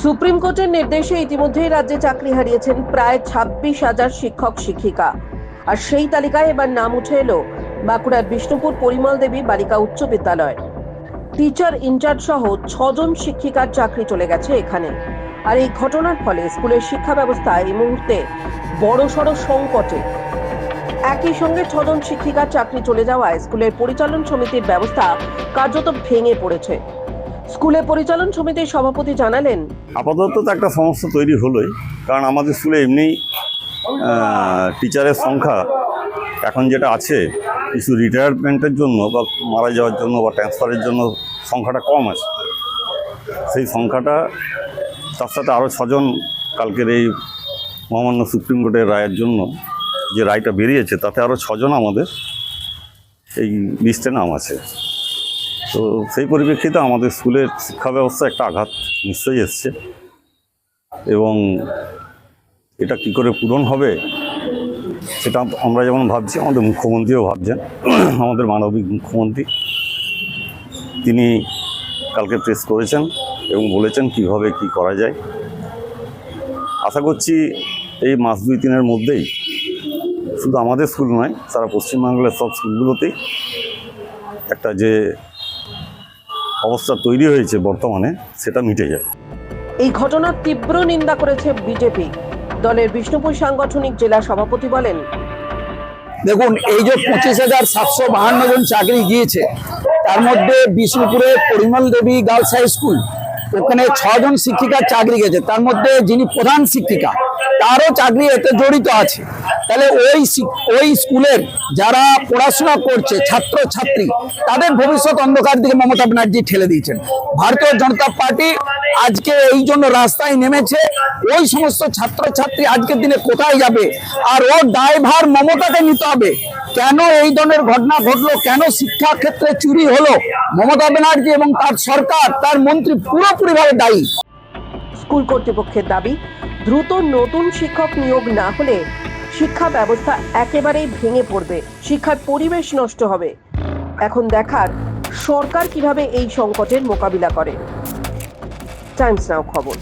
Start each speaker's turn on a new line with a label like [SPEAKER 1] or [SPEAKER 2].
[SPEAKER 1] Supreme কোর্টের নির্দেশে ইতিমধ্যেই রাজ্যে চাকরি হারিয়েছেন প্রায় 26,000 শিক্ষক শিক্ষিকা। আর সেই তালিকায় এবার নাম উঠে এলো বাঁকুড়ার বিষ্ণুপুর পরিমল দেবী বালিকা উচ্চ বিদ্যালয়। টিচার ইনচার্জ সহ 6 জন শিক্ষিকার চাকরি চলে গেছে এখানে। আর এই ঘটনার ফলে স্কুলের শিক্ষা ব্যবস্থা এই মুহূর্তে বড়সড় সংকটে। একই সঙ্গে 6 জন শিক্ষিকার চাকরি চলে যাওয়ায় স্কুলের পরিচালন সমিতির ব্যবস্থা কার্যত ভেঙে পড়েছে। স্কুলের পরিচালন সমিতির সভাপতি জানালেন,
[SPEAKER 2] আপাতত তো একটা সমস্যা তৈরি হলোই, কারণ আমাদের স্কুলে এমনি টিচারের সংখ্যা এখন যেটা আছে, কিছু রিটায়ারমেন্টের জন্য বা মারা যাওয়ার জন্য বা ট্রান্সফারের জন্য সংখ্যাটা কম আছে। সেই সংখ্যাটা তার সাথে আরও 6 জন কালকের এই মহামান্য সুপ্রিম কোর্টের রায়ের জন্য যে রায়টা বেরিয়েছে, তাতে আরও 6 জন আমাদের এই লিস্টে নাম আছে। তো সেই পরিপ্রেক্ষিতে আমাদের স্কুলের শিক্ষা ব্যবস্থা একটা আঘাত নিশ্চয়ই এসছে, এবং এটা কি করে পূরণ হবে সেটা আমরা যেমন ভাবছি, আমাদের মুখ্যমন্ত্রীও ভাবছেন। আমাদের মানবিক মুখ্যমন্ত্রী তিনি কালকে প্রেস করেছেন এবং বলেছেন কিভাবে কি করা যায়। আশা করছি এই মাস 2-3-এর মধ্যেই শুধু আমাদের স্কুল নয়, সারা পশ্চিমবাংলার সব স্কুলগুলোতেই একটা যে অবস্থা তৈরি হয়েছে বর্তমানে, সেটা মিটে যায়।
[SPEAKER 1] এই ঘটনার তীব্র নিন্দা করেছে বিজেপি। দলের বিষ্ণুপুর সাংগঠনিক জেলা সভাপতি বলেন,
[SPEAKER 3] দেখুন, এই যে 25,752 জন চাকরি গিয়েছে, তার মধ্যে বিষ্ণুপুরে পরিমল দেবী গার্লস হাই স্কুল, ওখানে 6 জন শিক্ষিকার চাকরি গেছে। তার মধ্যে যিনি প্রধান শিক্ষিকা, তারও চাকরি এতে জড়িত আছে। তাহলে ওই স্কুলের যারা পড়াশোনা করছে ছাত্র ছাত্রী, তাদের ভবিষ্যৎ অন্ধকার দিকে মমতা ব্যানার্জি ঠেলে দিয়েছেন। ভারতীয় জনতা পার্টি আজকে এই জন্য রাস্তায় নেমেছে। ওই সমস্ত ছাত্র ছাত্রী আজকের দিনে কোথায় যাবে, আর ওর দায়ভার মমতাকে নিতে হবে। কেন এই ধরনের ঘটনা ঘটলো, কেন শিক্ষা ক্ষেত্রে চুরি হলো, মমতা ব্যানার্জি এবং তার সরকার, তার মন্ত্রী পুরোপুরিভাবে দায়ী।
[SPEAKER 1] স্কুল কর্তৃপক্ষের দাবি, দ্রুত নতুন শিক্ষক নিয়োগ না হলে শিক্ষা ব্যবস্থা একেবারেই ভেঙে পড়বে, শিক্ষার পরিবেশ নষ্ট হবে। এখন দেখার সরকার কিভাবে এই সংকটের মোকাবিলা করে। টাইমস নাও খবর।